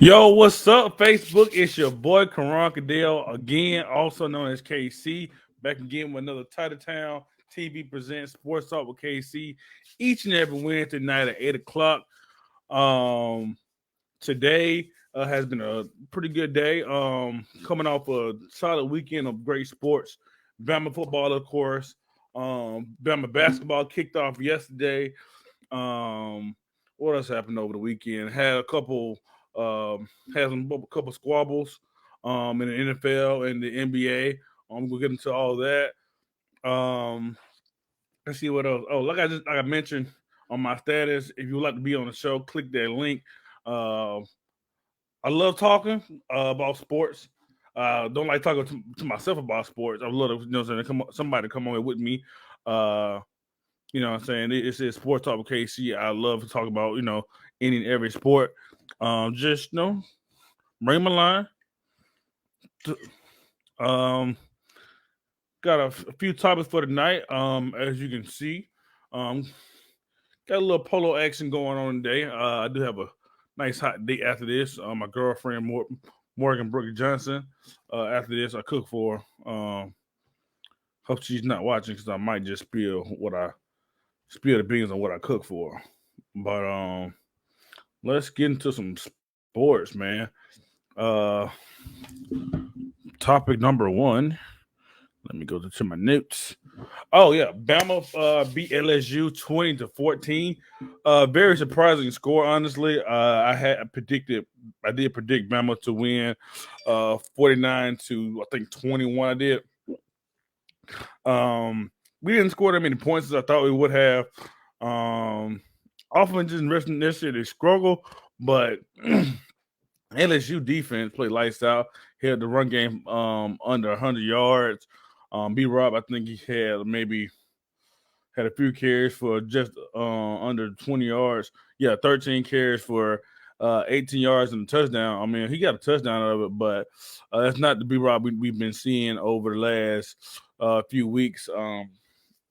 Yo, what's up, Facebook? It's your boy Karan Cadell, again, also known as KC, back again with another Titletown TV presents Sports Talk with KC each and every Wednesday night at 8 o'clock. Today has been a pretty good day. Coming off a solid weekend of great sports. Bama football, of course. Bama basketball kicked off yesterday. What else happened over the weekend? Had a couple a couple squabbles in the NFL and the NBA. We'll get into all that. Let's see what else. Oh, like I mentioned on my status, if you would like to be on the show, click that link. I love talking about sports. Don't like talking to myself about sports. I would love to, somebody to come on with me. You know what I'm saying? It says Sports Talk with KC. I love to talk about, any and every sport. Just, bring my line. Got a few topics for tonight. As you can see, got a little polo action going on today. I do have a nice hot date after this. My girlfriend, Morgan Brooke Johnson. After this, I cook for her. Hope she's not watching because I might just spill the beans on what I cook for her. But let's get into some sports, man. Topic number one. Let me go to my notes. Oh yeah, Bama beat LSU 20-14. Very surprising score, honestly. I did predict Bama to win 49 to I think 21. I did. We didn't score that many points as I thought we would have. Offense didn't necessarily struggle, but LSU defense played lights out. Held the run game under 100 yards. B-Rob, I think he had a few carries for just under 20 yards. Yeah, 13 carries for 18 yards and a touchdown. I mean, he got a touchdown out of it, but that's not the B-Rob we've been seeing over the last few weeks,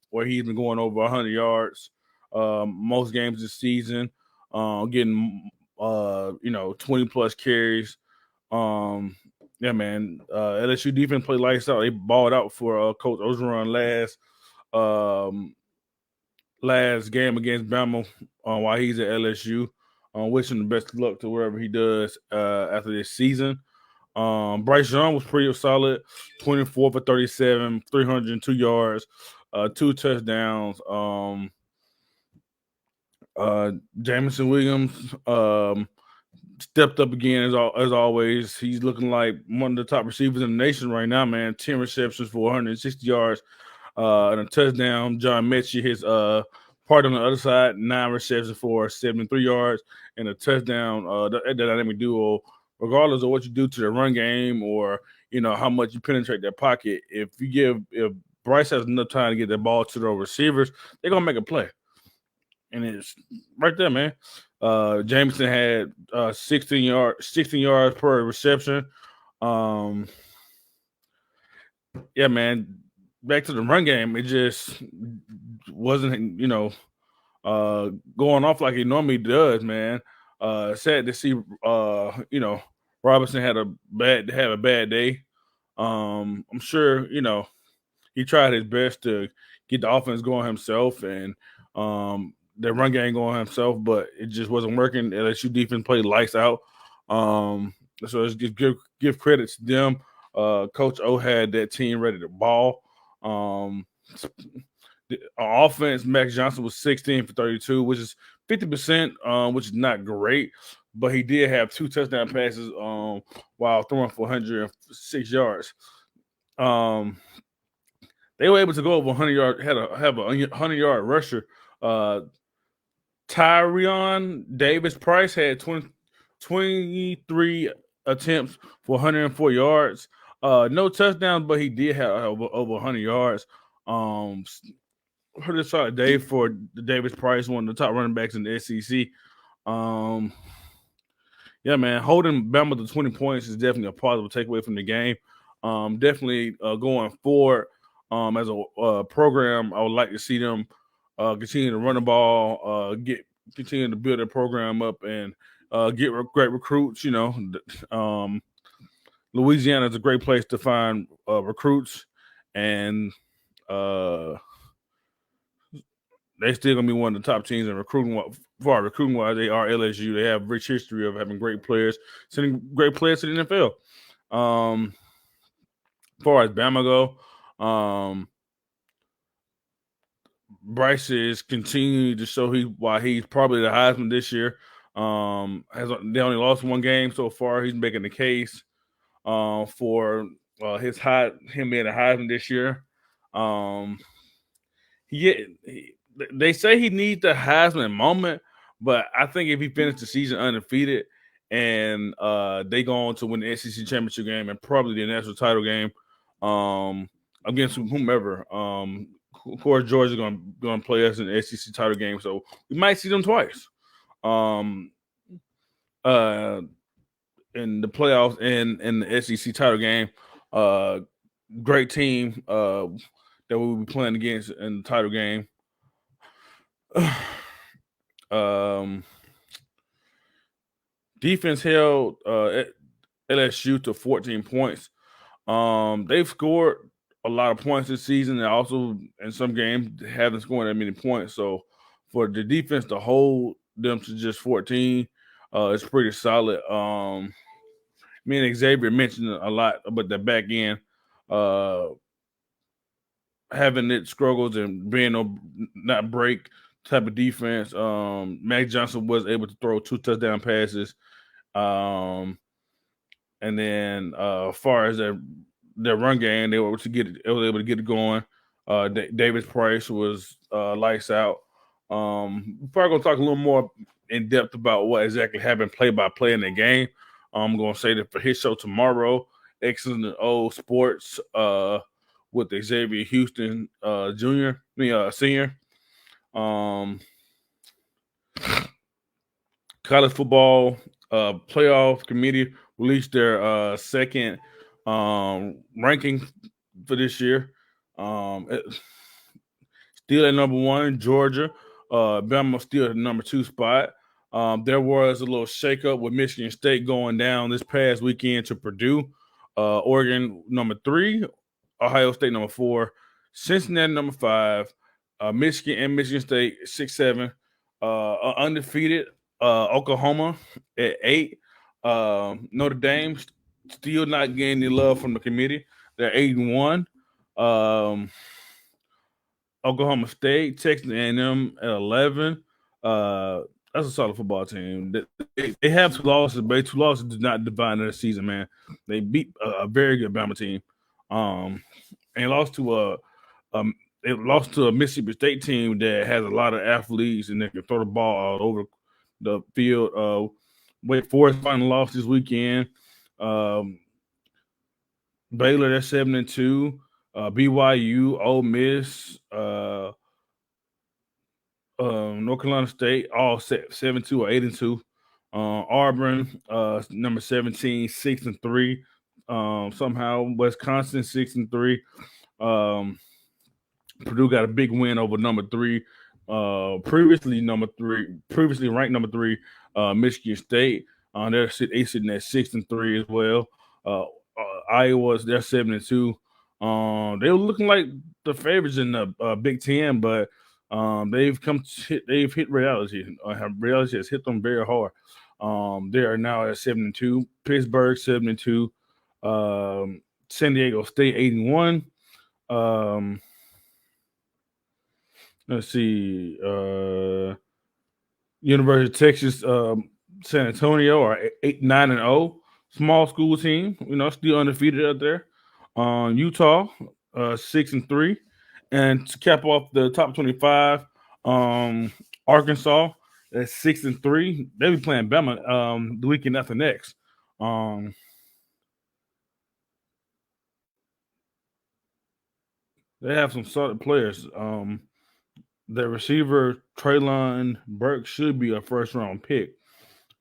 where he's been going over 100 yards most games this season, getting 20 plus carries. Yeah, man. LSU defense played lights out. They balled out for Coach Ogeron last game against Bama while he's at LSU. Wishing the best of luck to wherever he does after this season. Bryce Young was pretty solid, 24 for 37, 302 yards, 2 touchdowns. Jameson Williams stepped up again as always. He's looking like one of the top receivers in the nation right now, man. 10 receptions for 160 yards and a touchdown. John Mechie, his part on the other side, 9 receptions for 73 yards and a touchdown. That dynamic duo, regardless of what you do to the run game or how much you penetrate that pocket, if Bryce has enough time to get that ball to the receivers, they're gonna make a play. And it's right there, man. Jameson had 16 yards per reception. Yeah, man. Back to the run game, it just wasn't, going off like it normally does, man. Sad to see, Robinson had a bad day. I'm sure, he tried his best to get the offense going himself and the run game going himself, but it just wasn't working. LSU defense played lights out. So let's just give credit to them. Coach O had that team ready to ball. The offense, Max Johnson was 16 for 32, which is 50%, which is not great, but he did have 2 touchdown passes while throwing for 106 yards. They were able to go over 100 yards, have a 100-yard rusher. Tyrion Davis Price had 23 attempts for 104 yards. No touchdowns, but he did have over 100 yards. Pretty solid day for Davis Price, one of the top running backs in the SEC. Yeah, man, holding Bama to 20 points is definitely a positive takeaway from the game. Definitely going forward as a program, I would like to see them continue to run the ball, continue to build their program up, and get great recruits. Louisiana is a great place to find recruits, and they still gonna be one of the top teams in recruiting. Far recruiting wise, they are LSU. They have rich history of having great players, sending great players to the NFL. As far as Bama go, Bryce is continuing to show why he's probably the Heisman this year. They only lost one game so far. He's making the case for him being a Heisman this year. They say he needs the Heisman moment, but I think if he finished the season undefeated and they go on to win the SEC championship game and probably the national title game against whomever, of course Georgia's going to play us in the SEC title game, so we might see them twice. In the playoffs and in the SEC title game. Great team that we'll be playing against in the title game. Defense held LSU to 14 points. They've scored a lot of points this season, and also in some games haven't scored that many points. So for the defense to hold them to just 14, it's pretty solid. Me and Xavier mentioned a lot about the back end, having its struggles and being not break type of defense. Mac Johnson was able to throw 2 touchdown passes. And then as far as their run game, they were able to get it going. Davis Price was lights out. We're probably gonna talk a little more in depth about what exactly happened play by play in the game. I'm gonna say that for his show tomorrow, Excellent and Old Sports with Xavier Houston Senior. College football playoff committee released their second ranking for this year. Still at number 1, Georgia. Bama still at the number 2 spot. There was a little shakeup with Michigan State going down this past weekend to Purdue. Oregon number 3, Ohio State number 4, Cincinnati number 5, Michigan and Michigan State 6, 7, undefeated Oklahoma at 8. Notre Dame still not getting any love from the committee. They're 8-1. Oklahoma State, Texas A&M at 11. That's a solid football team. They have 2 losses, but 2 losses did not define their season, man. They beat a very good Bama team, and lost to a Mississippi State team that has a lot of athletes and they can throw the ball all over the field. Wake Forest finally lost this weekend. Baylor, they're 7-2. BYU, Ole Miss, North Carolina State, all 7-2 or 8-2. Auburn, number 17, 6-3. Somehow Wisconsin 6-3. Purdue got a big win over number 3. Previously ranked number 3, Michigan State. They're sitting at 6-3 as well. Iowa's they're 7-2. They were looking like the favorites in the Big Ten, but they've hit reality. Reality has hit them very hard. They are now at 7-2. Pittsburgh 7-2. San Diego State 8-1. Let's see. University of Texas, San Antonio are 9-0. Small school team, still undefeated out there. Utah, 6-3. And to cap off the top 25, Arkansas at 6-3. They'll be playing Bama the weekend after next. They have some solid players. The receiver Traylon Burke should be a first-round pick.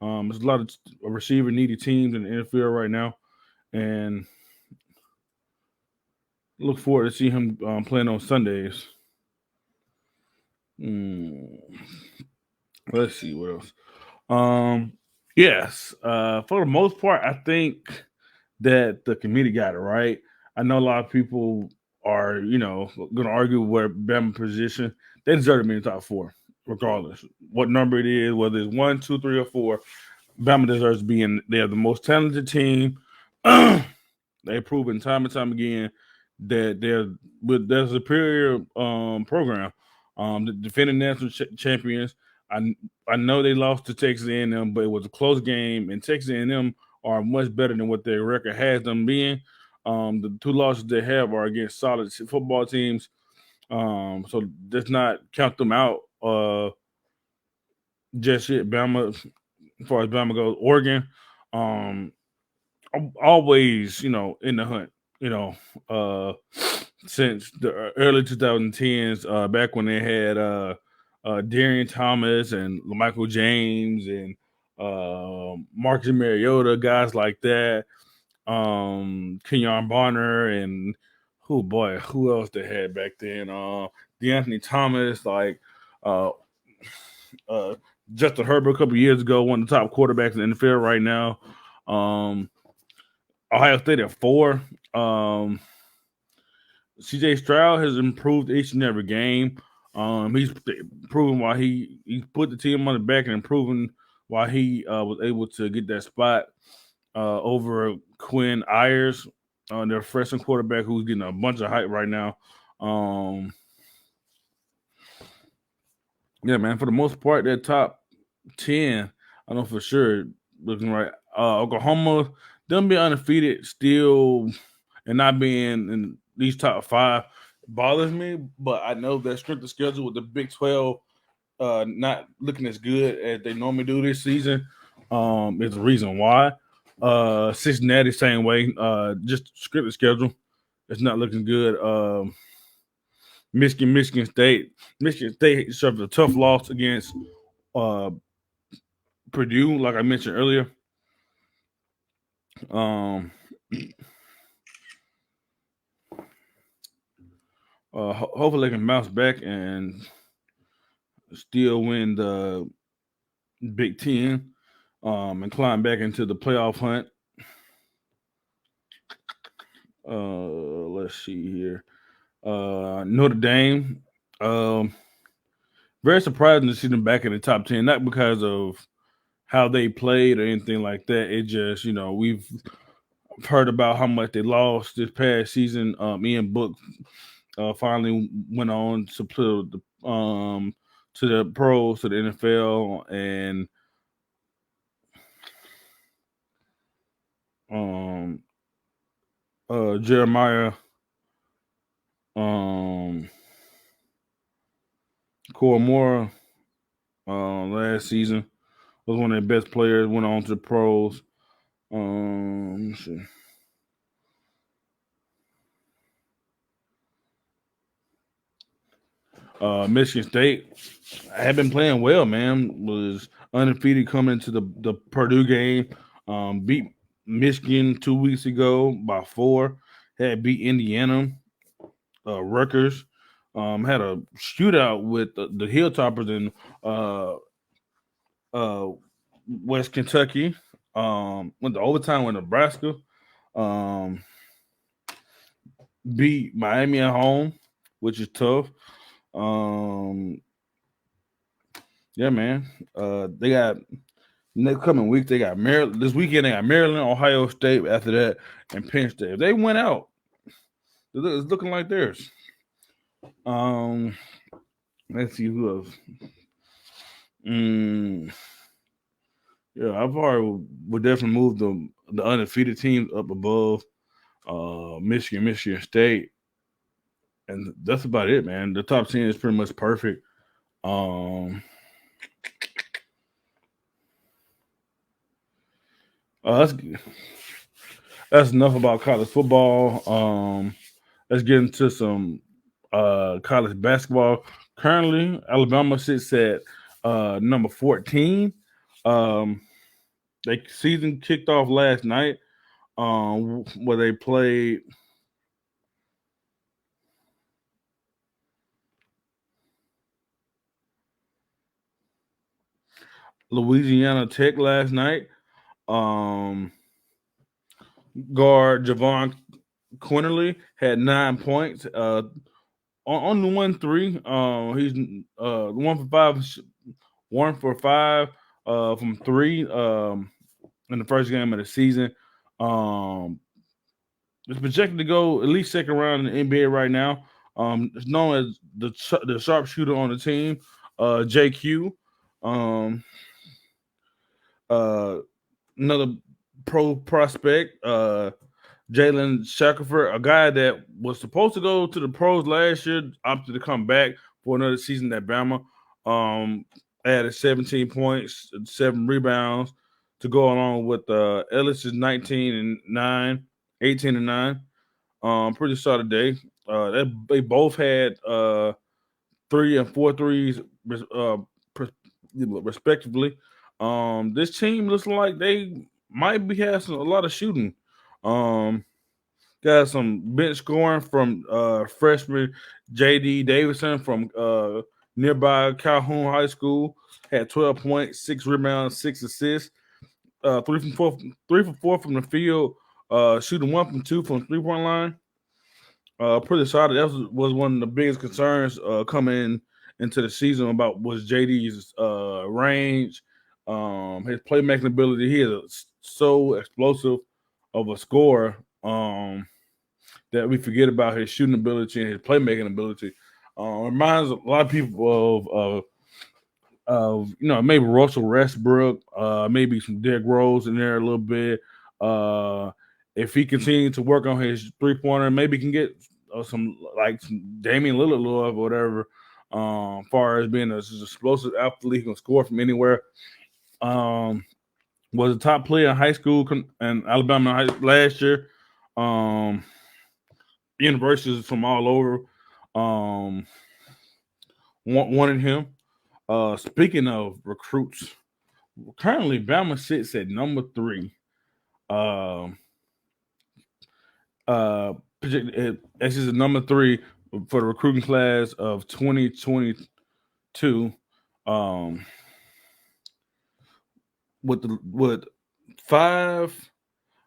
There's a lot of receiver needy teams in the NFL right now, and look forward to see him playing on Sundays. Let's see what else. Yes, for the most part, I think that the committee got it right. I know a lot of people are, going to argue where Bama position. They deserve to be in the top four, regardless what number it is, whether it's 1, 2, 3, or 4. Bama deserves to be in. They have the most talented team. They've proven time and time again that they're a superior program. The defending national champions. I know they lost to Texas A&M, but it was a close game, and Texas A&M are much better than what their record has them being. The two losses they have are against solid football teams, so let's not count them out just yet. Bama, as far as Bama goes, Oregon, um, always, in the hunt, you know, uh, since the early 2010s, back when they had Darian Thomas and Michael James and Marcus Mariota, guys like that, Kenyon Bonner, and who else they had back then? DeAnthony Thomas, like uh, uh, Justin Herbert a couple years ago, one of the top quarterbacks in the NFL right now. Um, Ohio State at 4. CJ Stroud has improved each and every game. He's proven why he put the team on the back and improving why he was able to get that spot over Quinn Ayers, their freshman quarterback, who's getting a bunch of hype right now. Um, yeah, man. For the most part, that top 10, I know for sure looking right. Oklahoma, them being undefeated still and not being in these top 5 bothers me, but I know that strength of schedule with the Big 12 not looking as good as they normally do this season is the reason why. Cincinnati, same way. Just scripted schedule. It's not looking good. Michigan State. Michigan State suffered a tough loss against uh, Purdue, like I mentioned earlier. Um, hopefully they can bounce back and still win the Big Ten and climb back into the playoff hunt. Let's see here. Notre Dame. Um, Very surprising to see them back in the top 10, not because of how they played or anything like that. It just, we've heard about how much they lost this past season. Ian Book finally went on to the pros, to the NFL, and um, Jeremiah um, Koromora last season was one of their best players. Went on to the pros. Let's see. Michigan State had been playing well, man. Was undefeated coming into the Purdue game. Beat Michigan 2 weeks ago by 4. Had beat Indiana, Rutgers. Had a shootout with the Hilltoppers in uh, uh, West Kentucky. Went to overtime with Nebraska. Um, Beat Miami at home, which is tough. Um, yeah, man. They got next coming week. They got Maryland. This weekend they got Maryland, Ohio State. After that, and Penn State. If they went out, it's looking like theirs. Um, let's see who else. Mm, yeah, I've already would definitely move the undefeated teams up above Michigan State, and that's about it, man. The top 10 is pretty much perfect. Um, that's enough about college football. Let's get into some college basketball. Currently, Alabama sits at number 14. Um, they season kicked off last night, where they played. Louisiana Tech last night. Guard Javon Quinterly had 9 points. On the 1-3. He's 1 for 5, 1 for 5 from 3 in the first game of the season. It's projected to go at least second round in the NBA right now. It's known as the sharpshooter on the team, JQ. Another pro prospect, Jalen Shackelford, a guy that was supposed to go to the pros last year, opted to come back for another season at Bama. Added 17 points, 7 rebounds to go along with Ellis's 19 and 9, 18 and 9. Pretty solid day. They both had 3 and 4 threes, respectively. This team looks like they might be having a lot of shooting. Got some bench scoring from freshman J.D. Davidson from nearby Calhoun High School. Had 12 points, 6 rebounds, 6 assists. 3 for 4 from the field. Shooting 1 from 2 from 3-point line. Pretty solid. That was one of the biggest concerns coming into the season about was JD's range, his playmaking ability. He is so explosive of a scorer that we forget about his shooting ability and his playmaking ability. Reminds a lot of people of maybe Russell Westbrook, maybe some Derrick Rose in there a little bit. If he continues to work on his 3-pointer, maybe he can get some Damian Lillard love or whatever. Far as being an explosive athlete, he can score from anywhere. Was a top player in high school and Alabama last year. Universities from all over wanted him. Speaking of recruits, currently Bama sits at number 3. This is number 3 for the recruiting class of 2022. With 5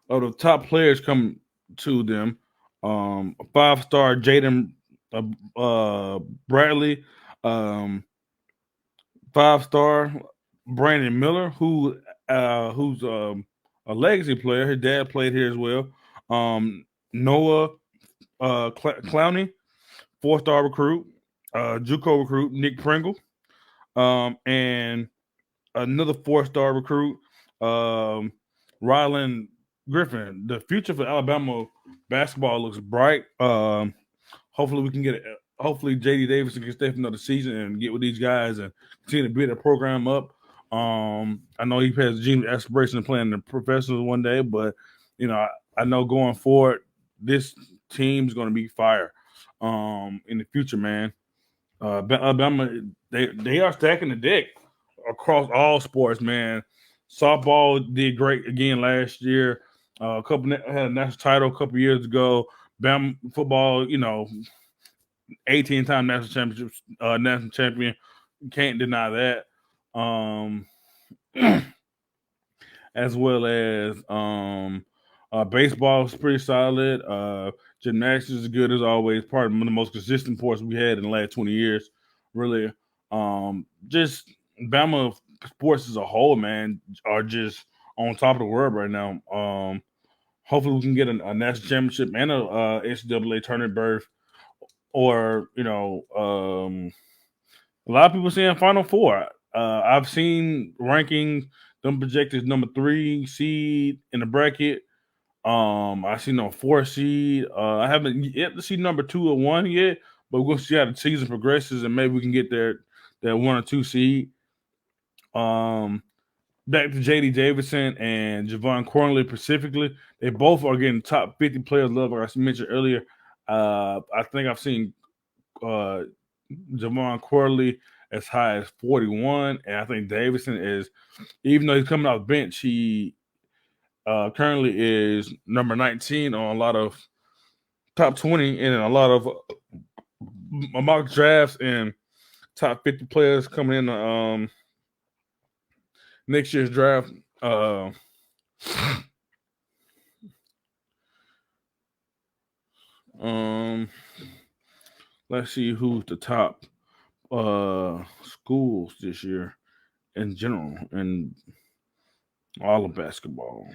of the top players coming to them. 5-star Jaden Bradley, 5-star Brandon Miller, who's a legacy player. His dad played here as well. Noah Clowney, 4-star recruit. JUCO recruit Nick Pringle, and another 4-star recruit, Rylan Griffin. The future for Alabama basketball looks bright. Hopefully we can get it. Hopefully JD Davidson can stay for another season and get with these guys and continue to build the program up. I know he has dream aspiration of playing the professionals one day, but I know going forward this team's going to be fire in the future, man. Alabama, they are stacking the deck across all sports, man. Softball did great again last year. Had a national title a couple years ago. Bama football, 18-time national champion. Can't deny that. As well as baseball is pretty solid. Gymnastics is good as always. Part of the most consistent sports we had in the last 20 years. Really, just Bama sports as a whole, man, are just on top of the world right now. Hopefully, we can get a national championship and a NCAA tournament berth, or a lot of people saying Final Four. I've seen rankings them projected number 3 seed in the bracket. I see no 4 seed. I haven't yet to see number 2 or 1 yet, but we're gonna see how the season progresses and maybe we can get that 1 or 2 seed. Back to JD Davidson and Javon Cornley specifically, they both are getting top 50 players love, like I mentioned earlier. I think I've seen Javon Corley as high as 41, and I think Davidson is, even though he's coming off the bench, he currently is number 19 on a lot of top 20 and a lot of mock drafts and top 50 players coming in next year's draft. Let's see who's the top schools this year in general and all of basketball.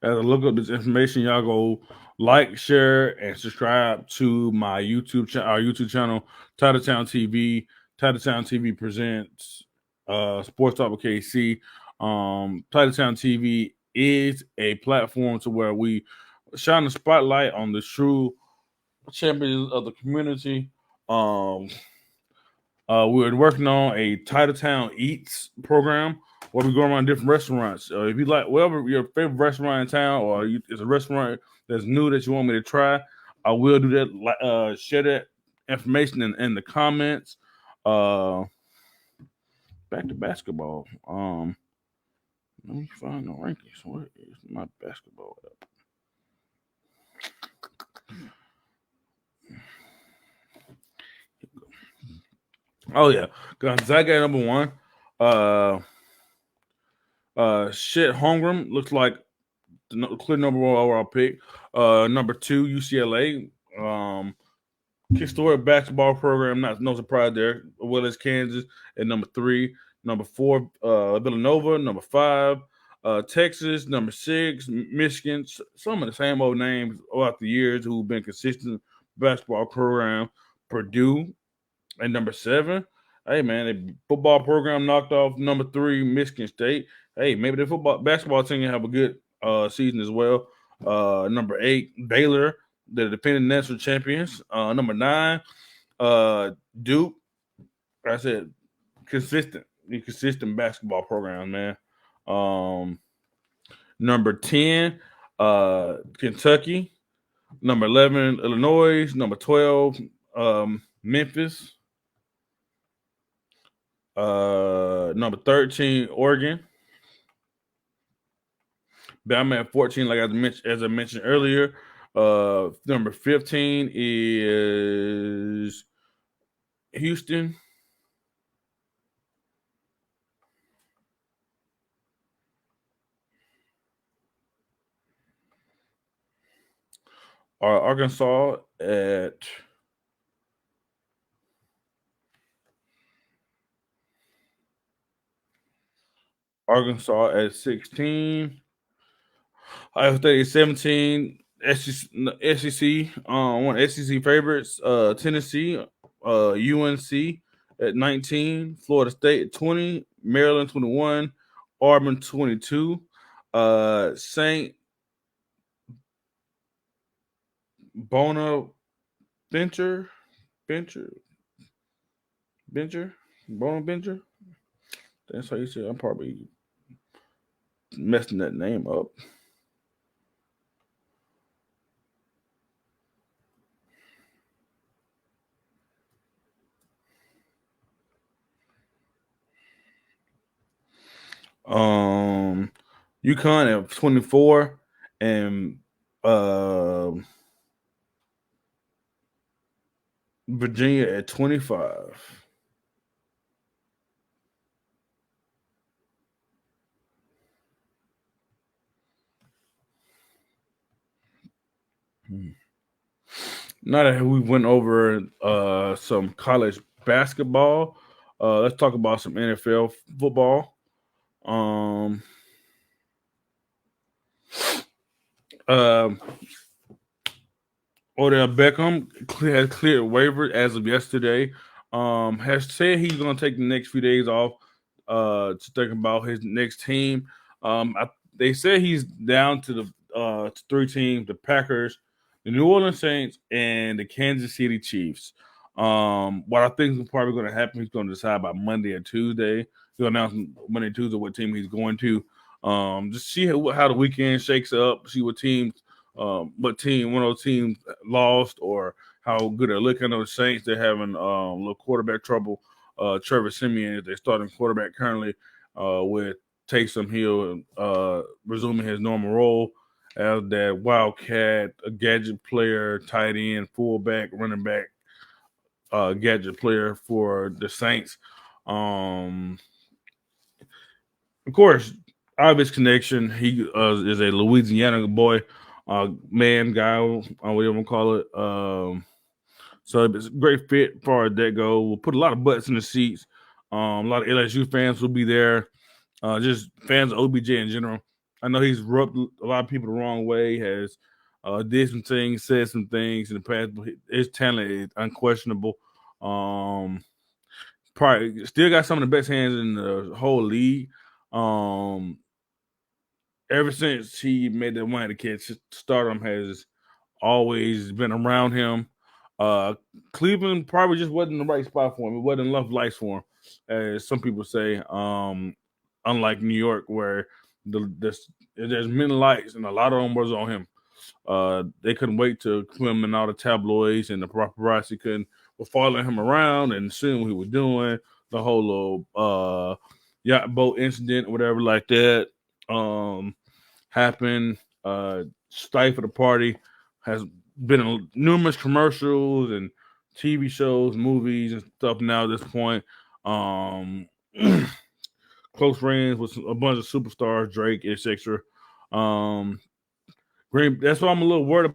As I look up this information, y'all go like, share, and subscribe to my our YouTube channel, Titletown TV. Titletown TV presents SportsTalk with KC. Titletown TV is a platform to where we shine the spotlight on the true champions of the community. We're working on a Titletown Eats program where we go around different restaurants. If you like whatever your favorite restaurant in town, or it's a restaurant that's new that you want me to try, I will do that. Share that information in the comments. Back to basketball. Let me find the rankings. Where is my basketball app? Oh yeah, Gonzaga number one. Shit, Holmgren looks like the clear number one overall pick. Number 2, UCLA. Historic basketball program, no surprise there. Willis, Kansas, at number 3. Number 4, Villanova. Number 5, Texas. Number 6, Michigan. Some of the same old names throughout the years who've been consistent basketball program. Purdue at number 7. Hey man, the football program knocked off number 3, Michigan State. Hey, maybe the basketball team can have a good season as well. Number 8, Baylor, the defending national champions. Number 9, Duke. I said consistent basketball program, man. Number 10, Kentucky. Number 11, Illinois. Number 12, Memphis. Number 13, Oregon. Bama at 14, like as I mentioned earlier. Number 15 is Houston. Arkansas at Arkansas at 16. Iowa State at 17. SEC, one of SEC favorites. Tennessee, UNC at 19. Florida State at 20. Maryland 21. Auburn 22. Saint Bonaventure. Bonaventure. That's how you say it. I'm probably messing that name up. UConn at 24 and Virginia at 25. Now that we went over some college basketball, let's talk about some NFL football. Odell Beckham has cleared waivers as of yesterday. Has said he's going to take the next few days off to think about his next team. They say he's down to the 3 teams: the Packers, the New Orleans Saints, and the Kansas City Chiefs. What I think is probably going to happen, he's going to decide by Monday or Tuesday. He'll announce Monday or Tuesday what team he's going to. Just see how the weekend shakes up, see what one of those teams lost or how good they're looking. I know the Saints, they're having a little quarterback trouble. Trevor Siemian is their starting quarterback currently, with Taysom Hill resuming his normal role as that wildcat, a gadget player, tight end, fullback, running back gadget player for the Saints. Of course, obvious connection. He is a Louisiana boy, man, guy, whatever you want to call it. So it's a great fit as far as that go. We'll put a lot of butts in the seats. A lot of LSU fans will be there. Just fans of OBJ in general. I know he's rubbed a lot of people the wrong way. Has did some things, said some things in the past. But his talent is unquestionable. Probably still got some of the best hands in the whole league. Ever since he made that one of the kids, stardom has always been around him. Cleveland probably just wasn't the right spot for him. It wasn't enough lights for him, as some people say. Unlike New York, where there's many lights and a lot of them was on him. They couldn't wait to put him in all the tabloids, and the paparazzi were following him around and seeing what he was doing. The whole little yacht boat incident, or whatever like that, happened. Stifle the party has been in numerous commercials and TV shows, movies, and stuff now at this point. Close friends with a bunch of superstars, Drake, etc. That's why I'm a little worried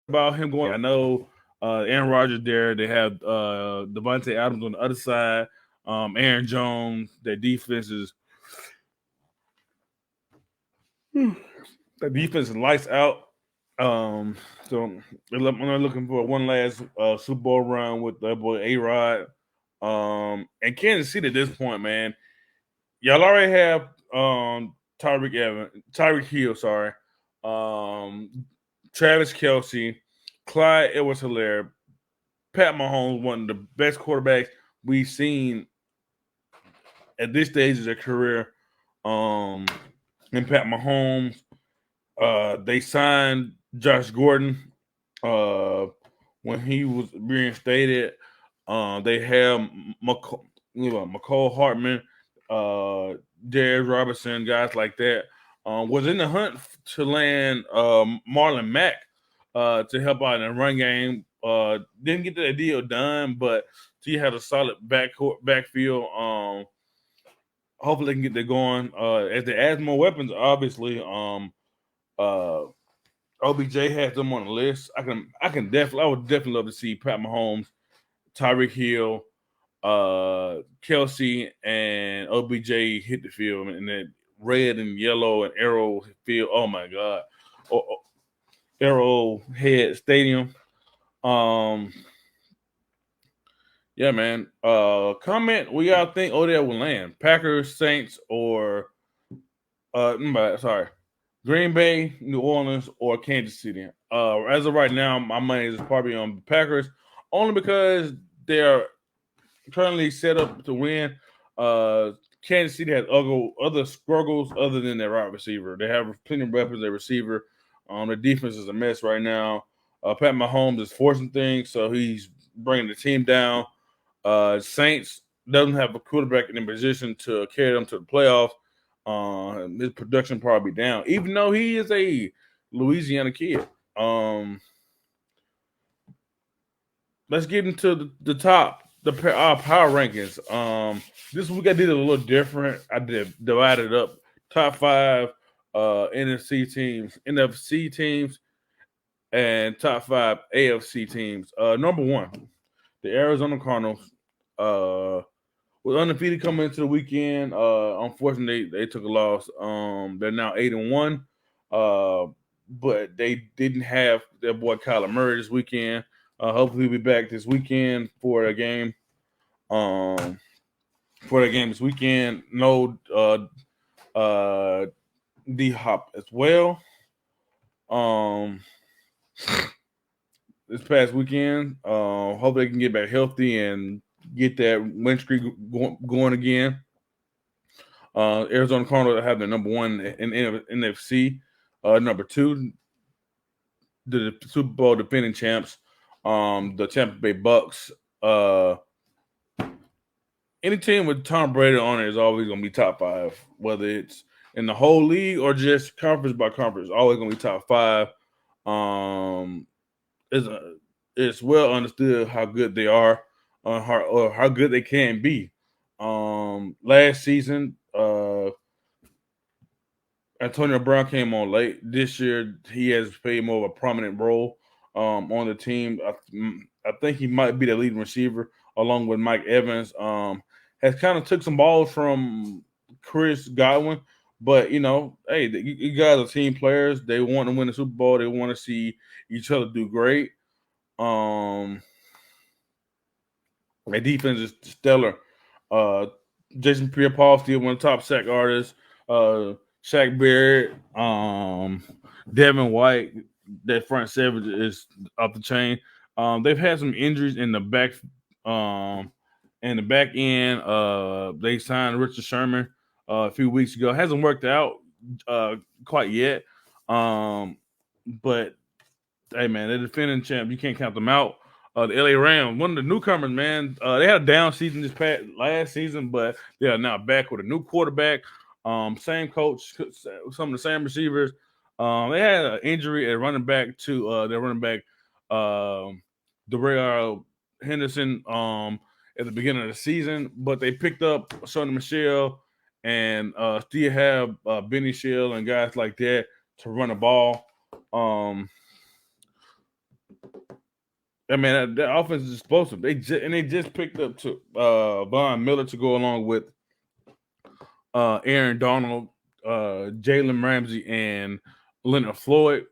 about him going. I know Aaron Rodgers there. They have Devontae Adams on the other side. Aaron Jones. Their defense is lights out. So I'm looking for one last Super Bowl run with that boy A-Rod. And Kansas City at this point, man, y'all already have Tyreek Hill, sorry. Travis Kelce, Clyde Edwards-Helaire, Pat Mahomes, one of the best quarterbacks we've seen at this stage of their career. And Pat Mahomes, they signed Josh Gordon when he was reinstated. They have McCole Hartman, Darius Robertson, guys like that. Was in the hunt to land Marlon Mack to help out in the run game. Didn't get that deal done, but he had a solid backfield. Hopefully they can get that going. As they add more weapons, obviously. OBJ has them on the list. I would definitely love to see Pat Mahomes, Tyreek Hill, Kelce, and OBJ hit the field in that red and yellow and arrow field. Oh my God. Arrowhead Stadium. Yeah, man. Comment where y'all think Odell will land. Packers, Saints, or Green Bay, New Orleans, or Kansas City. As of right now, my money is probably on the Packers, only because they're currently set up to win. Kansas City has other struggles other than their wide receiver. They have plenty of weapons at receiver. The defense is a mess right now. Pat Mahomes is forcing things, so he's bringing the team down. Saints doesn't have a quarterback in a position to carry them to the playoffs. His production probably down, even though he is a Louisiana kid. Let's get into the top, our power rankings. This week I did it a little different. I divided up top 5 NFC teams, and top 5 AFC teams. Number 1, the Arizona Cardinals. Was undefeated coming into the weekend. Unfortunately, they took a loss. They're now 8-1. But they didn't have their boy Kyler Murray this weekend. Hopefully, he'll be back this weekend for a game. This weekend, no D Hop as well. This past weekend, hopefully they can get back healthy and get that win streak going again. Arizona Cardinals have the number 1 in NFC. Number 2, the Super Bowl defending champs, the Tampa Bay Bucks. Any team with Tom Brady on it is always going to be top 5, whether it's in the whole league or just conference by conference. Always going to be top 5. It's well understood how good they are. on how good they can be. Last season, Antonio Brown came on late. This year, he has played more of a prominent role on the team. I think he might be the leading receiver along with Mike Evans. Has kind of took some balls from Chris Godwin, but hey, you guys are team players. They want to win the Super Bowl. They want to see each other do great. Their defense is stellar. Uh, Jason Pierre-Paul still one of the top sack artists. Shaq Barrett, Devin White, that front seven is off the chain. They've had some injuries um, in the back end. They signed Richard Sherman a few weeks ago. Hasn't worked out quite yet. But hey, man, they're defending champ. You can't count them out. The LA Rams, one of the newcomers, man. They had a down season last season, but they are now back with a new quarterback. Same coach, some of the same receivers. They had an injury at running back to their running back, Darrell Henderson, at the beginning of the season, but they picked up Sonny Michel and still have Benny Shell and guys like that to run the ball. I mean, that offense is explosive. They just picked up to Von Miller to go along with Aaron Donald, Jalen Ramsey, and Leonard Floyd.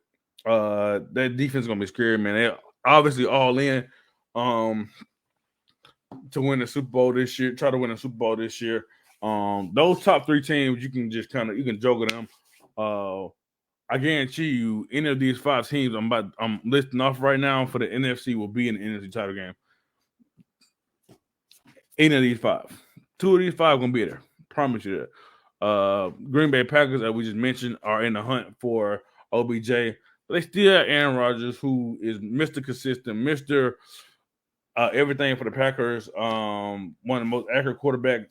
That defense is gonna be scary, man. They obviously all in to win the Super Bowl this year. Try to win the Super Bowl this year. Those top three teams, you can just you can juggle them. I guarantee you, any of these five teams I'm listing off right now for the NFC will be in the NFC title game. Any of these five, two of these five gonna be there. Promise you that. Green Bay Packers, as we just mentioned, are in the hunt for OBJ, but they still have Aaron Rodgers, who is Mr. Consistent, Mr. Everything for the Packers. One of the most accurate quarterbacks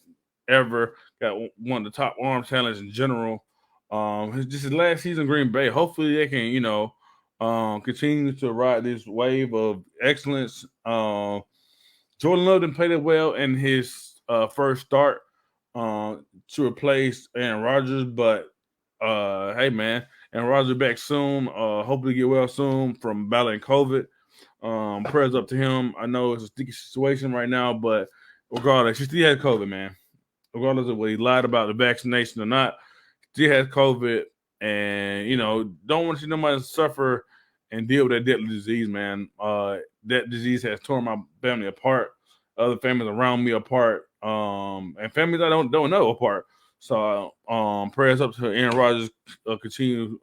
ever. Got one of the top arm talents in general. Just his last season in Green Bay. Hopefully they can, continue to ride this wave of excellence. Jordan Love didn't play that well in his first start to replace Aaron Rodgers, but hey, man, Aaron Rodgers back soon. Hopefully get well soon from battling COVID. Prayers up to him. I know it's a sticky situation right now, but regardless, he still has COVID, man. Regardless of what he lied about the vaccination or not, still has COVID, and don't want to see nobody suffer and deal with that deadly disease, man. That disease has torn my family apart, other families around me apart, and families I don't know apart. So, prayers up to Aaron Rodgers. Continue.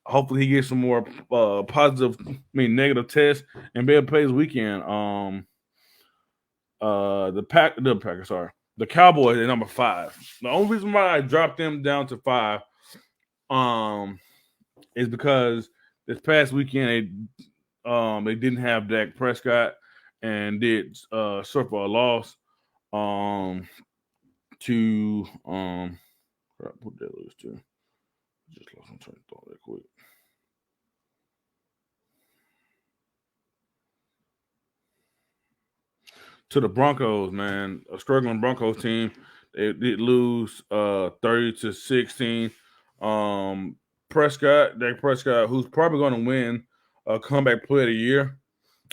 Hopefully, he gets some more negative tests and be able to play this weekend. The Packers, sorry. The Cowboys at number 5. The only reason why I dropped them down to 5 is because this past weekend they didn't have Dak Prescott and did suffer a loss to put that list too. Just lost my train of thought that quick. To the Broncos, man, a struggling Broncos team. They did lose 30-16. Dak Prescott, who's probably going to win a comeback player of the year,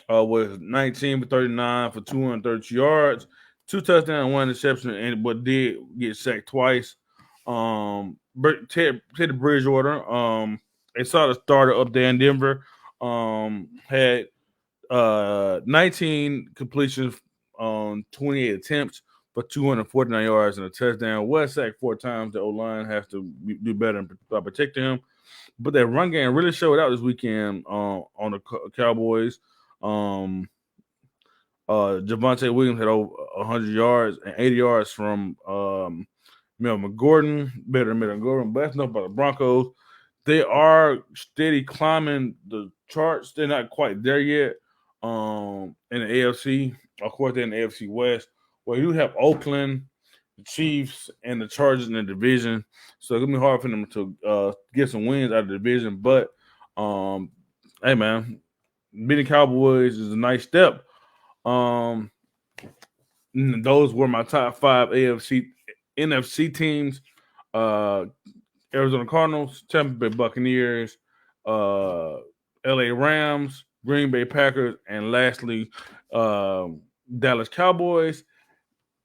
was 19 for 39 for 232 yards, 2 touchdowns, 1 interception, but did get sacked twice. Teddy Bridgewater, they saw the starter up there in Denver, had 19 completions on 28 attempts for 249 yards and a touchdown. Was sacked 4 times. The O-line has to do better by protecting him. But that run game really showed out this weekend on the Cowboys. Javonte Williams had over 100 yards and 80 yards from Melvin Gordon, better than Melvin Gordon. But that's enough about the Broncos. They are steady climbing the charts. They're not quite there yet in the AFC. Of course, they're in the AFC West. Well, you have Oakland, the Chiefs, and the Chargers in the division. So it's going to be hard for them to get some wins out of the division. But, hey, man, beating Cowboys is a nice step Those were my top 5 NFC teams. Arizona Cardinals, Tampa Bay Buccaneers, LA Rams, Green Bay Packers, and lastly, Dallas Cowboys.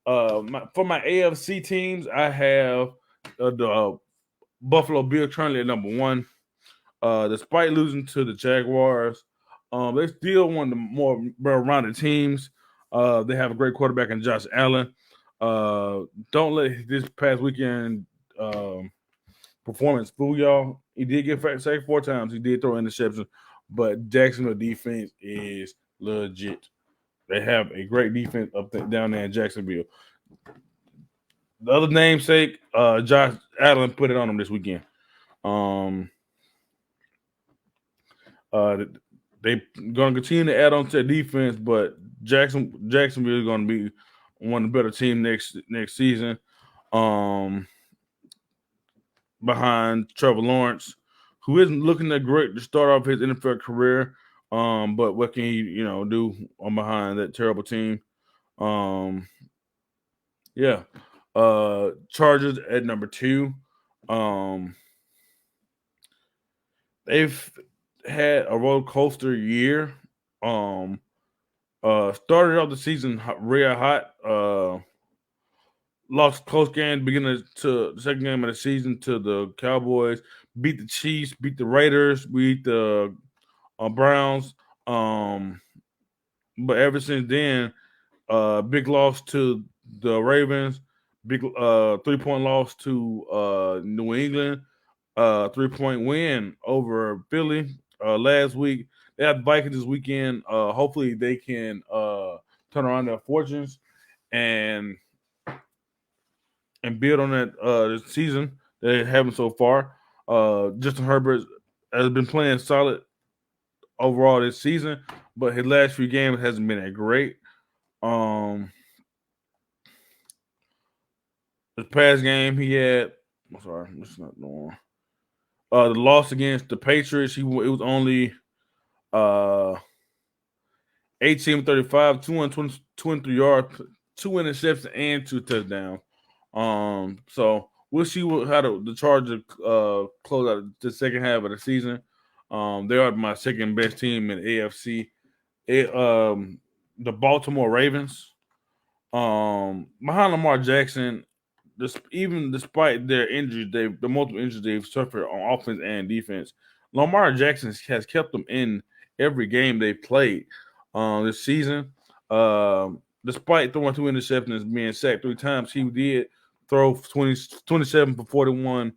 For my AFC teams, I have the Buffalo Bills currently at number 1. Despite losing to the Jaguars, they're still one of the more well-rounded teams. They have a great quarterback in Josh Allen. Don't let this past weekend performance fool y'all. He did get sacked 4 times. He did throw interceptions, but Jacksonville defense is legit. They have a great defense down there in Jacksonville. The other namesake, Josh Allen, put it on them this weekend. They going to continue to add on to their defense, but Jacksonville is going to be one of the better teams next season. Behind Trevor Lawrence, who isn't looking that great to start off his NFL career. But what can he, do on behind that terrible team? Yeah. Chargers at number 2. They've had a roller coaster year. Started off the season real hot. Lost close game beginning to the second game of the season to the Cowboys. Beat the Chiefs. Beat the Raiders. Beat the Browns. But ever since then, big loss to the Ravens. Big 3-point loss to New England. 3-point win over Philly last week. They have the Vikings this weekend. Hopefully they can turn around their fortunes and build on that this season they haven't so far. Justin Herbert has been playing solid overall this season, but his last few games hasn't been that great. This past game he had, I'm sorry, this is not the one. The loss against the Patriots, it was only 18-35, 223 yards, 2 interceptions, and 2 touchdowns. So we'll see how the Chargers close out the second half of the season. They are my second best team in the AFC. The Baltimore Ravens, behind Lamar Jackson, even despite their injuries, the multiple injuries they've suffered on offense and defense, Lamar Jackson has kept them in every game they played this season. Despite throwing 2 interceptions and being sacked 3 times, he did throw 27 for 41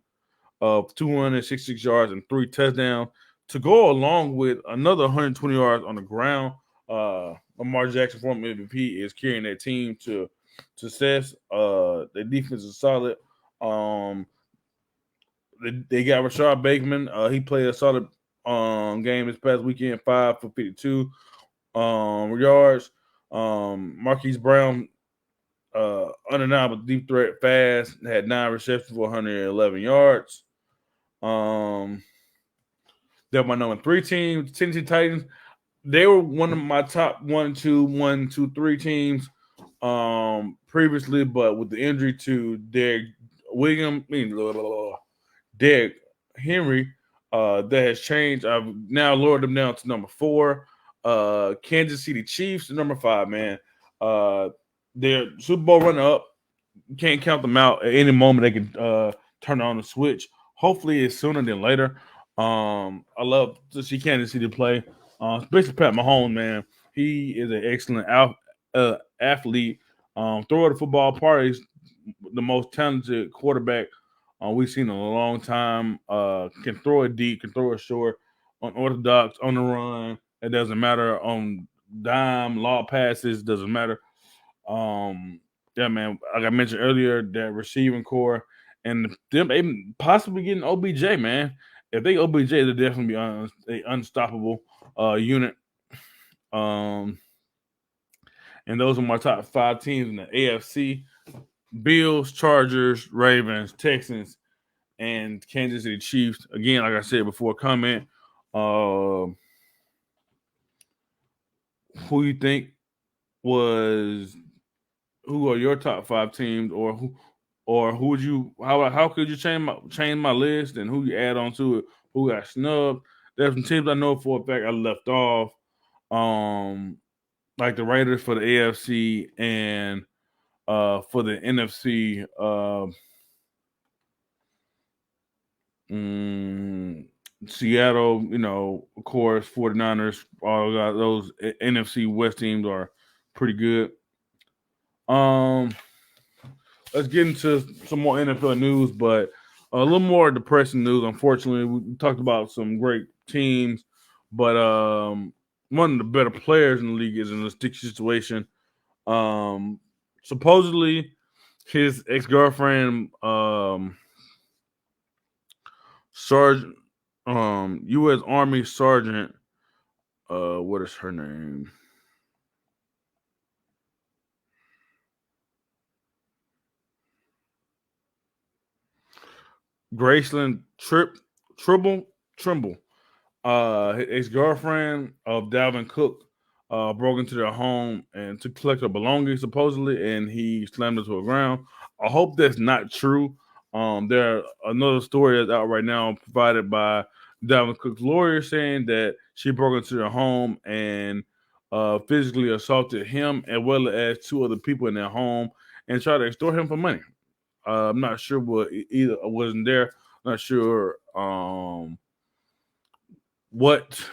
of 266 yards and 3 touchdowns to go along with another 120 yards on the ground. Lamar Jackson, former MVP, is carrying that team to success. Their defense is solid. They got Rashad Bateman. He played a solid game this past weekend, 5 for 52 yards. Marquise Brown, undeniable deep threat, fast, had 9 receptions for 111 yards. They're my number 3 team, Tennessee Titans. They were one of my top 1, 2, 3 teams previously, but with the injury to Derek Henry, that has changed. I've now lowered them down to number 4. Kansas City Chiefs, number 5, man. They're Super Bowl runner-up. You can't count them out. At any moment, they can turn on the switch. Hopefully, it's sooner than later. I love to see Kansas City play. Especially Pat Mahomes, man. He is an excellent athlete. Throw the football, probably the most talented quarterback we've seen in a long time. Can throw it deep, can throw it short, unorthodox, on the run. It doesn't matter. On dime, law passes, doesn't matter. Yeah, man. Like I mentioned earlier, that receiving core and them possibly getting OBJ, man. If they OBJ, they'll definitely be an unstoppable unit. And those are my top 5 teams in the AFC: Bills, Chargers, Ravens, Texans, and Kansas City Chiefs. Again, like I said before, comment who you think was who are your top 5 teams, or who would you how could you change my list and who you add on to it, who got snubbed? There's some teams I know for a fact I left off, like the Raiders for the AFC and for the NFC. Seattle, of course, 49ers, all those NFC West teams are pretty good. Let's get into some more NFL news, but a little more depressing news. Unfortunately, we talked about some great teams, but one of the better players in the league is in a sticky situation. Supposedly, his ex-girlfriend, Sergeant, U.S. Army Sergeant, what is her name? Graceland Trimble. His girlfriend of Dalvin Cook broke into their home and to collect her belongings supposedly, and he slammed her to the ground. I hope that's not true. There another story that's out right now provided by Dalvin Cook's lawyer saying that she broke into their home and physically assaulted him as well as 2 other people in their home and tried to extort him for money. I'm not sure what either wasn't there. Not sure what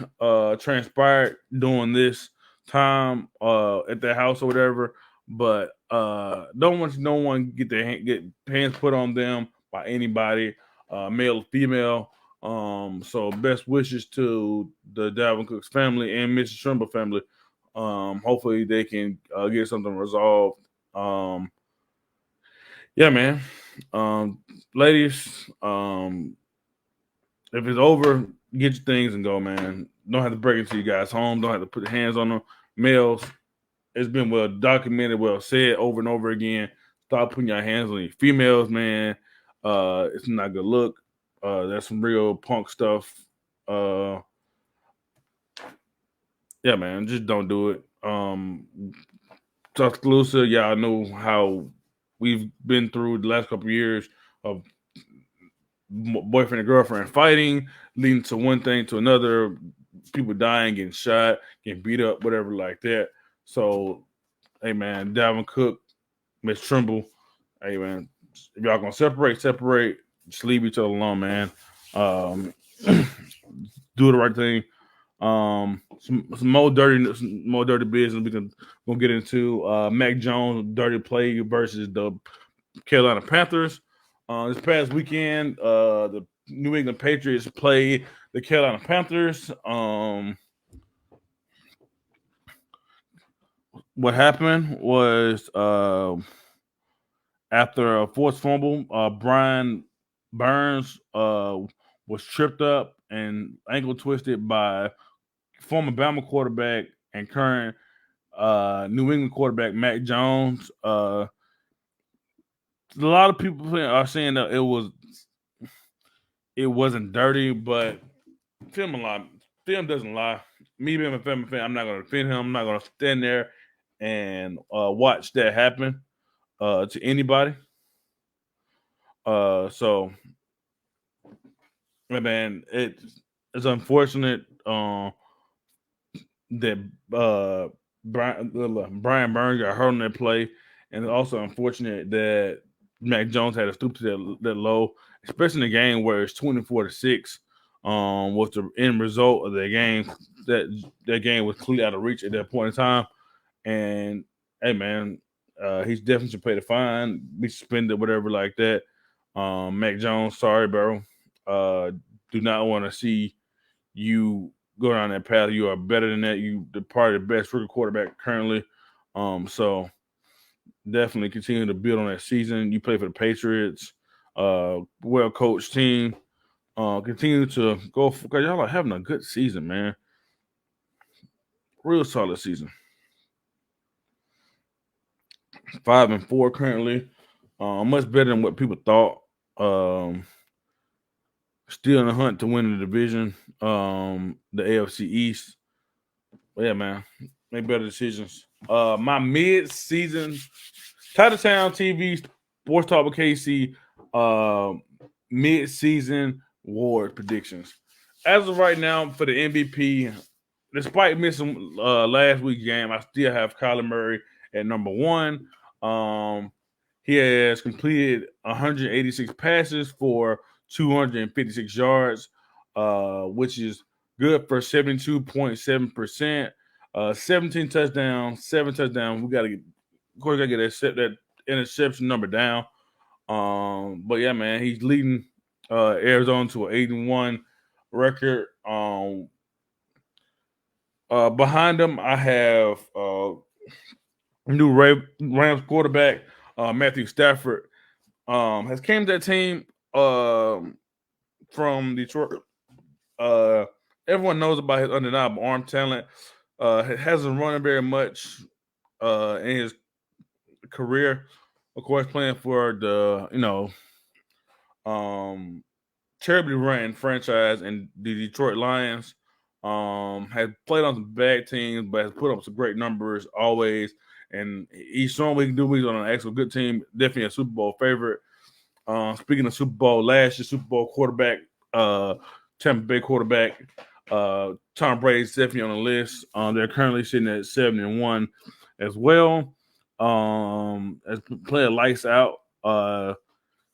transpired during this time at their house or whatever, but don't want no one get get hands put on them by anybody, male or female. So best wishes to the Dalvin Cooks family and Mrs. Trimble family. Hopefully they can get something resolved. Yeah, man. Ladies, if it's over, get your things and go, man. Don't have to break into you guys' home. Don't have to put your hands on them. Males, it's been well documented, well said over and over again. Stop putting your hands on your females, man. It's not a good look. That's some real punk stuff. Yeah, man, just don't do it. Tuscaloosa, y'all know how we've been through the last couple of years of boyfriend and girlfriend fighting, leading to one thing to another, people dying, getting shot, getting beat up, whatever like that. So, hey man, Dalvin Cook, Miss Trimble, hey man, if y'all gonna separate, just leave each other alone, man. Um, do the right thing. Some more dirty business we can gonna get into. Mac Jones dirty play versus the Carolina Panthers. This past weekend, the New England Patriots played the Carolina Panthers. What happened was after a forced fumble, Brian Burns was tripped up and ankle twisted by former Bama quarterback and current New England quarterback Mac Jones. A lot of people are saying that it wasn't dirty, but film a lot. Film doesn't lie. Me being a film fan, I'm not going to defend him. I'm not going to stand there and watch that happen to anybody. So, man, it's unfortunate that Brian Burns got hurt on that play, and it's also unfortunate that Mac Jones had to stoop to that low, especially in a game where it's 24-6. Was the end result of the game. That game was clearly out of reach at that point in time. And hey, man, he's definitely should pay the fine, be suspended, whatever like that. Mac Jones, sorry, bro. Do not want to see you go down that path. You are better than that. You the probably the best rookie quarterback currently. So definitely continue to build on that season. You play for the Patriots, well coached team. Continue to go because y'all are having a good season, man. Real solid season. 5-4 currently. Much better than what people thought. Still in the hunt to win the division. The AFC East. But yeah, man. make better decisions. My mid-season TitletownTV Sports Talk with KC mid-season award predictions. As of right now, for the MVP, despite missing last week's game, I still have Kyler Murray at number one. He has completed 186 passes for 256 yards, which is good for 72.7%. 17 touchdowns, 7 touchdowns. We got to get, of course, got to get that interception number down. But yeah, man, he's leading Arizona to an 8-1 record. Behind him, I have new Rams quarterback Matthew Stafford. Has came to that team from Detroit. Everyone knows about his undeniable arm talent. Hasn't run very much in his career. Of course, playing for the terribly ran franchise in the Detroit Lions. Has played on some bad teams, but has put up some great numbers always. And he's shown what he can do. He's on an actual good team. Definitely a Super Bowl favorite. Speaking of Super Bowl, last year's Super Bowl quarterback, Tampa Bay quarterback, Tom Brady's definitely on the list. They're currently sitting at 7-1 as well. As playing lights out.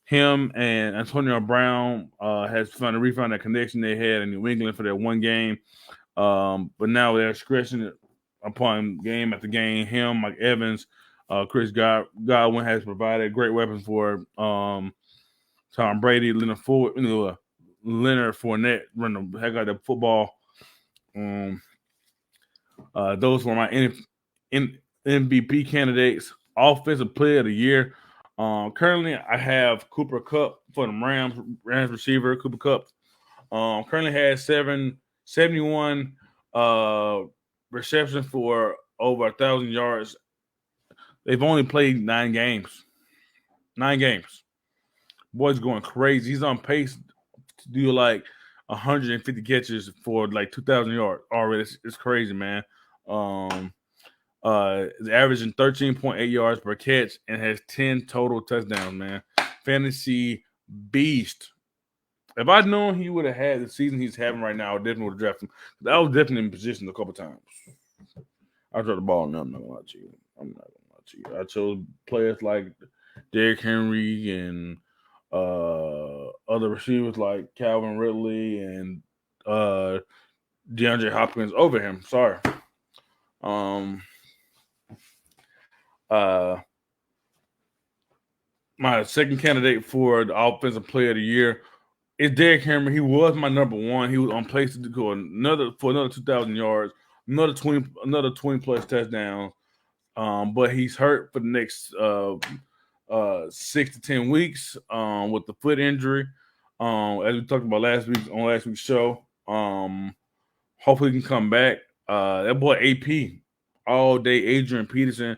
Him and Antonio Brown has refound that connection they had in New England for that one game. But now they're scratching it upon game after game. Him, Mike Evans, Chris Godwin has provided great weapons for Tom Brady, Leonard Fournette running the heck out of the football. Those were my MVP candidates. Offensive Player of the Year. Currently, I have Cooper Kupp for the Rams receiver. Cooper Kupp currently has 71 receptions for over 1,000 yards. They've only played 9 games. 9 games. Boy's going crazy. He's on pace to do like 150 catches for like 2,000 yards already. It's crazy, man. Is averaging 13.8 yards per catch and has 10 total touchdowns, man. Fantasy beast. If I'd known he would have had the season he's having right now, I definitely would have drafted him. I was definitely in position a couple times. I dropped the ball now. I'm not gonna lie to you. I chose players like Derrick Henry and other receivers like Calvin Ridley and DeAndre Hopkins over him. Sorry. My second candidate for the Offensive Player of the Year is Derrick Henry. He was my number one. He was on pace to go another 2,000 yards, another 20 plus touchdowns. But he's hurt for the next 6 to 10 weeks with the foot injury. As we talked about last week's show. Hopefully he can come back. That boy AP all day, Adrian Peterson,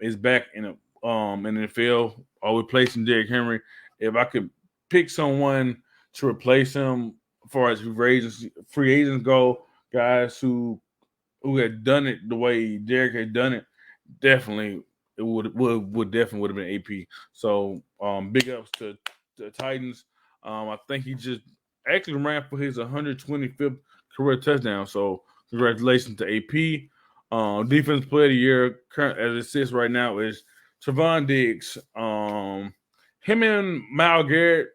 is back in the NFL, replacing Derrick Henry. If I could pick someone to replace him as far as free agents go, guys who had done it the way Derrick had done it, definitely it would have been AP. So big ups to the Titans. I think he just actually ran for his 125th career touchdown. So congratulations to AP. Defensive Player of the Year, as it sits right now, is Trevon Diggs. Him and Myles Garrett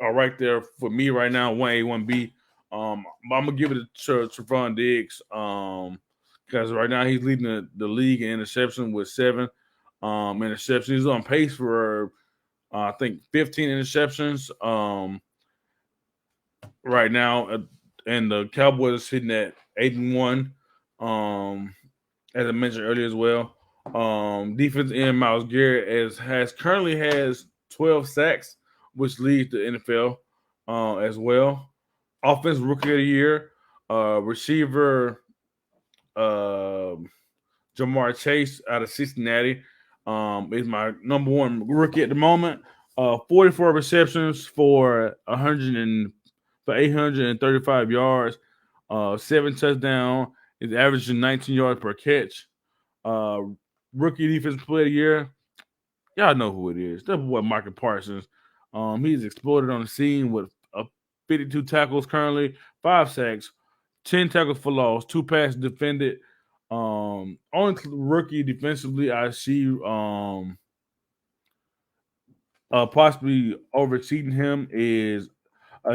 are right there for me right now, 1A, 1B. But I'm gonna give it to Trevon Diggs because right now he's leading the league in interception with 7 interceptions. He's on pace for I think 15 interceptions right now, and the Cowboys are sitting at 8-1. As I mentioned earlier as well. Defense end Myles Garrett currently has 12 sacks, which leads the NFL as well. Offensive Rookie of the Year, receiver Jamar Chase out of Cincinnati is my number one rookie at the moment. 44 receptions for 835 yards, 7 touchdowns, He's averaging 19 yards per catch. Rookie defensive player of the year. Y'all know who it is. That's what Micah Parsons. He's exploded on the scene with 52 tackles currently, 5 sacks, 10 tackles for loss, 2 passes defended. Only rookie defensively I see possibly overseeing him is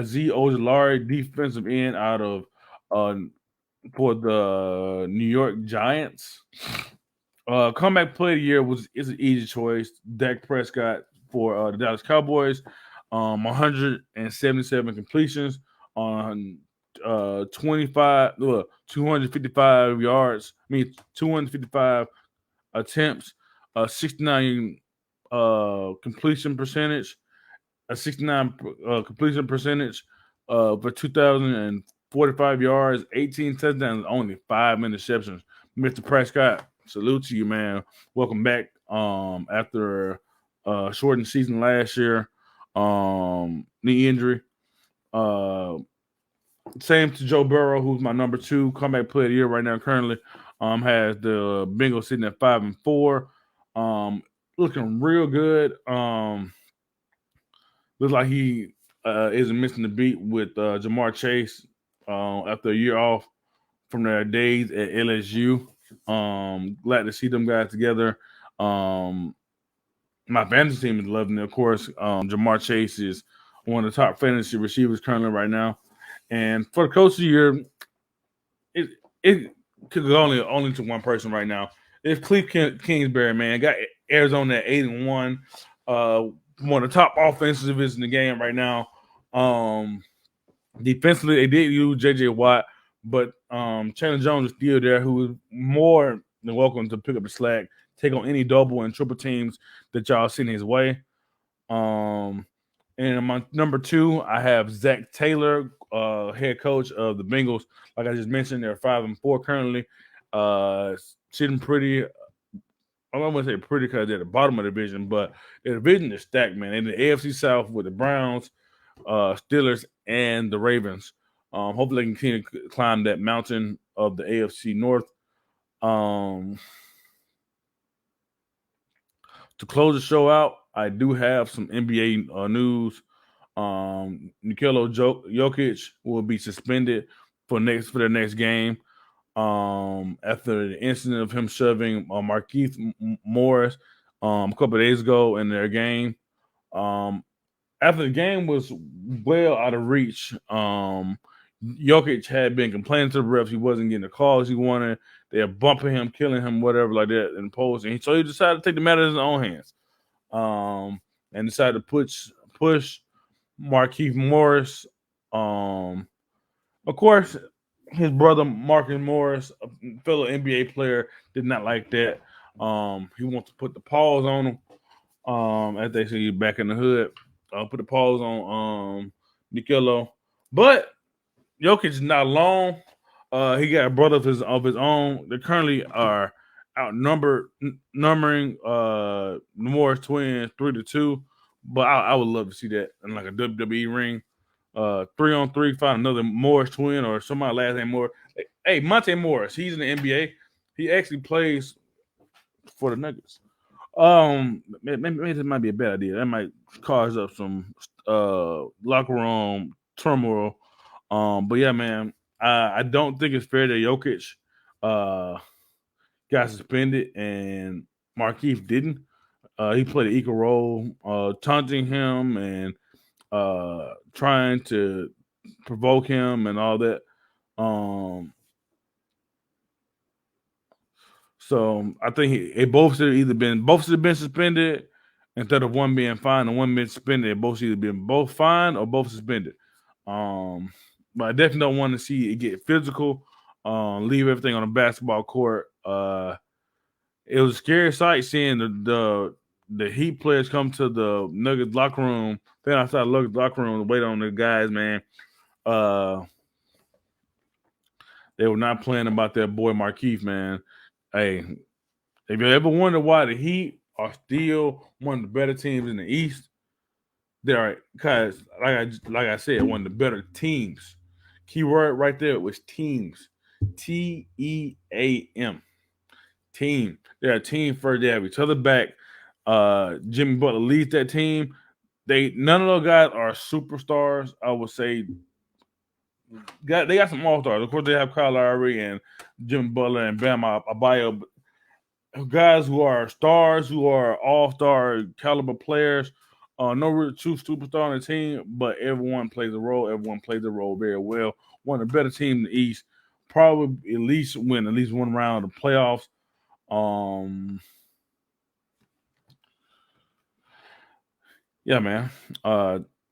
Z Ojulari, defensive end out of for the New York Giants. Comeback player of the year is an easy choice. Dak Prescott for the Dallas Cowboys. 177 completions on 255 yards. 255 attempts. 69 completion percentage. A 69 completion percentage for 2,045 yards, 18 touchdowns, only 5 interceptions. Mr. Prescott, salute to you, man. Welcome back after a shortened season last year. Knee injury. Same to Joe Burrow, who's my number 2 comeback player of the year right now currently. Has the Bengals sitting at 5-4. Looking real good. Looks like he isn't missing the beat with Jamar Chase after a year off from their days at LSU. Glad to see them guys together. My fantasy team is loving it. Of course, Jamar Chase is one of the top fantasy receivers currently right now. And for the coach of the year, it could go only to one person right now. It's Cliff Kingsbury, man. Got Arizona at 8-1. One of the top offensives in the game right now. Defensively, they did use J.J. Watt, but Chandler Jones is still there, who is more than welcome to pick up the slack, take on any double and triple teams that y'all send his way. And my number 2, I have Zach Taylor, head coach of the Bengals. Like I just mentioned, they're 5-4 currently. Sitting pretty. I don't want to say pretty because they're at the bottom of the division, but the division is stacked, man. In the AFC South with the Browns, Steelers, and the Ravens. Hopefully they can continue to climb that mountain of the AFC North. To close the show out, I do have some NBA news. Nikola Jokic will be suspended for their next game after the incident of him shoving Markieff Morris a couple of days ago in their game. After the game was well out of reach, Jokic had been complaining to the refs he wasn't getting the calls he wanted. They were bumping him, killing him, whatever like that in the post. And so he decided to take the matter in his own hands and decided to push Markieff Morris. Of course, his brother Marcus Morris, a fellow NBA player, did not like that. He wants to put the pause on him, as they say back in the hood. Put the pause on Nikola. But Jokic is not alone. He got a brother of his own. They currently are numbering the Morris twins 3-2. But I would love to see that in like a WWE ring. 3-on-3, find another Morris twin or somebody last name Morris. Hey, Monte Morris, he's in the NBA. He actually plays for the Nuggets. Maybe this might be a bad idea. That might cause up some locker room turmoil. But yeah, man, I don't think it's fair that Jokic got suspended and Markieff didn't. He played an equal role, taunting him and trying to provoke him and all that. So I think they both should have been suspended instead of one being fined and one being suspended. They both should either been both fined or both suspended. But I definitely don't want to see it get physical. Leave everything on the basketball court. It was a scary sight seeing the Heat players come to the Nuggets locker room, then outside the Nuggets locker room to wait on the guys, man. They were not playing about their boy Markieff, man. Hey, if you ever wonder why the Heat are still one of the better teams in the East, they are, because like I said, one of the better teams. Key word right there was teams. TEAM. Team. They're a team first. They have each other back. Jimmy Butler leads that team. None of those guys are superstars. I would say they got some all stars. Of course, they have Kyle Lowry and Jimmy Butler and Bam Adebayo. Guys who are stars, who are all-star caliber players. No real true superstar on the team, but everyone plays a role. Everyone plays the role very well. One of the better teams in the East. Probably at least win at least one round of the playoffs. Yeah, man.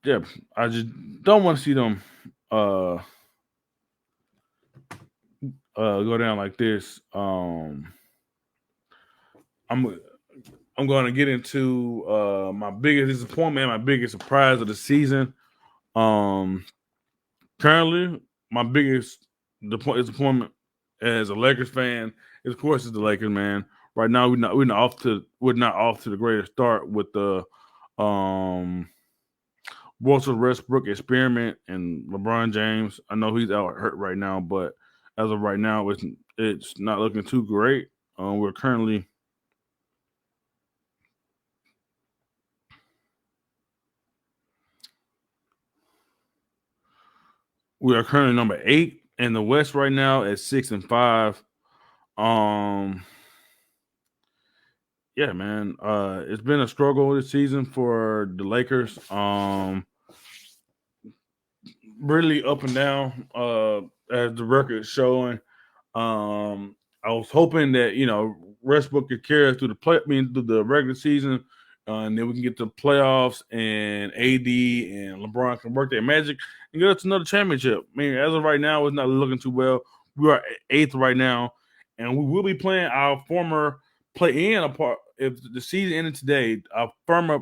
Yeah, I just don't want to see them go down like this. I'm going to get into my biggest disappointment, my biggest surprise of the season. Currently, my biggest disappointment as a Lakers fan is, of course, is the Lakers, man. Right now, we're not off to the greatest start with the Russell Westbrook experiment and LeBron James. I know he's out hurt right now, but as of right now, it's not looking too great. We're currently number 8 in the West right now at 6-5. Yeah, man. It's been a struggle this season for the Lakers. Really up and down, as the record is showing. I was hoping that Westbrook could carry us through through the regular season, and then we can get to the playoffs, and AD and LeBron can work their magic and get us another championship. I mean, as of right now, it's not looking too well. We are 8th right now, and we will be playing our former play-in apart. If the season ended today, our former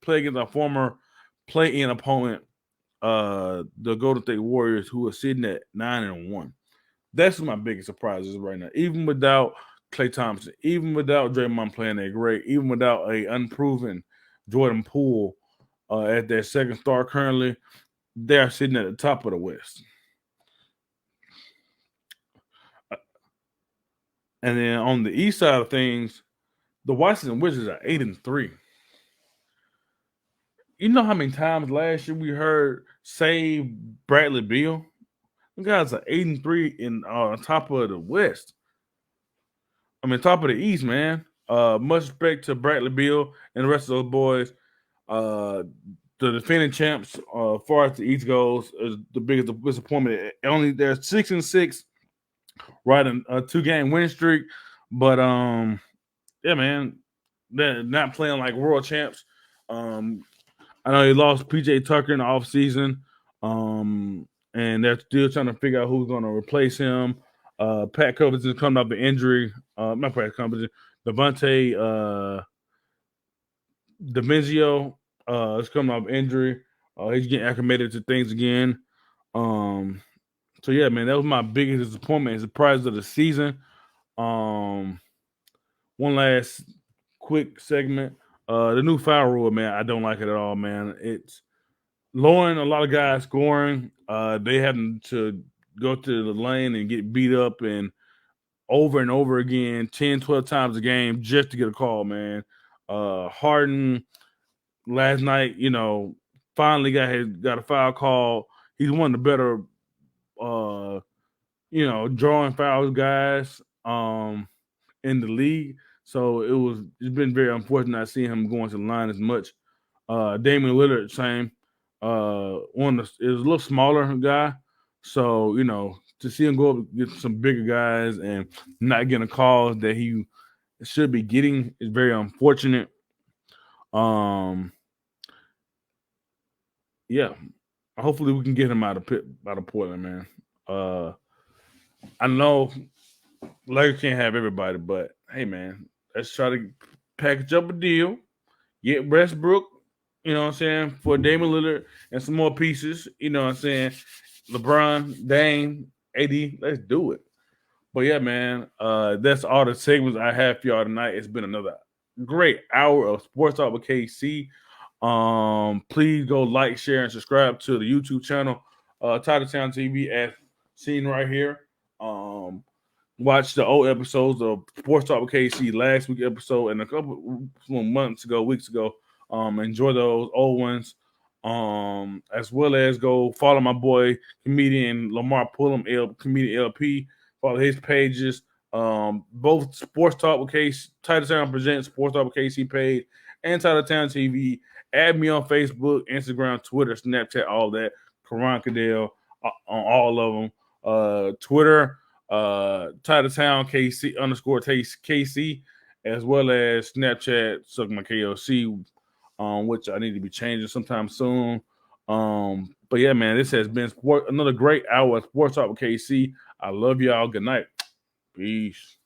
play against our former play-in opponent, the Golden State Warriors, who are sitting at 9-1. That's my biggest surprises right now. Even without Klay Thompson, even without Draymond playing that great, even without a unproven Jordan Poole at their second star currently, they're sitting at the top of the West. And then on the East side of things, the Washington Wizards are 8-3. You know how many times last year we heard save Bradley Beal? The guys are 8-3 in on top of the West. I mean, top of the East, man. Much respect to Bradley Beal and the rest of those boys. The defending champs, far as the East goes, is the biggest disappointment. They're 6-6, right? A 2-game win streak, but yeah, man, they're not playing like world champs. I know they lost PJ Tucker in the offseason, and they're still trying to figure out who's going to replace him. Pat Covington coming off the injury. Not Pat Covington, Devontae DiMaggio is coming off injury. He's getting acclimated to things again. So yeah, man, that was my biggest disappointment and surprise of the season. One last quick segment. The new foul rule, man, I don't like it at all, man. It's lowering a lot of guys scoring. They having to go to the lane and get beat up and over again, 10, 12 times a game just to get a call, man. Harden last night, finally got a foul call. He's one of the better drawing fouls guys in the league. So it's been very unfortunate not seeing him going to the line as much. Damian Lillard, same. Is a little smaller guy. So, to see him go up against some bigger guys and not getting a call that he should be getting is very unfortunate. Yeah. Hopefully we can get him out of Portland, man. I know Lakers can't have everybody, but hey, man, let's try to package up a deal, get Westbrook, you know what I'm saying, for Damian Lillard and some more pieces, you know what I'm saying, LeBron, Dame, AD, let's do it. But yeah, man, that's all the segments I have for y'all tonight. It's been another great hour of Sports Talk with KC. Please go like, share, and subscribe to the YouTube channel, TitletownTV, as seen right here. Watch the old episodes of Sports Talk with KC last week episode and a couple weeks ago. Enjoy those old ones. As well as go follow my boy comedian Lamar Pullum, comedian LP. Follow his pages. Both Sports Talk with KC, Titletown Presents Sports Talk with KC page, and Titletown TV. Add me on Facebook, Instagram, Twitter, Snapchat, all that. Karan Cadell on all of them. Twitter, Titletown KC _KC, as well as Snapchat, Suck My KLC, which I need to be changing sometime soon. But yeah, man, this has been another great hour of Sports Talk with KC. I love y'all. Good night. Peace.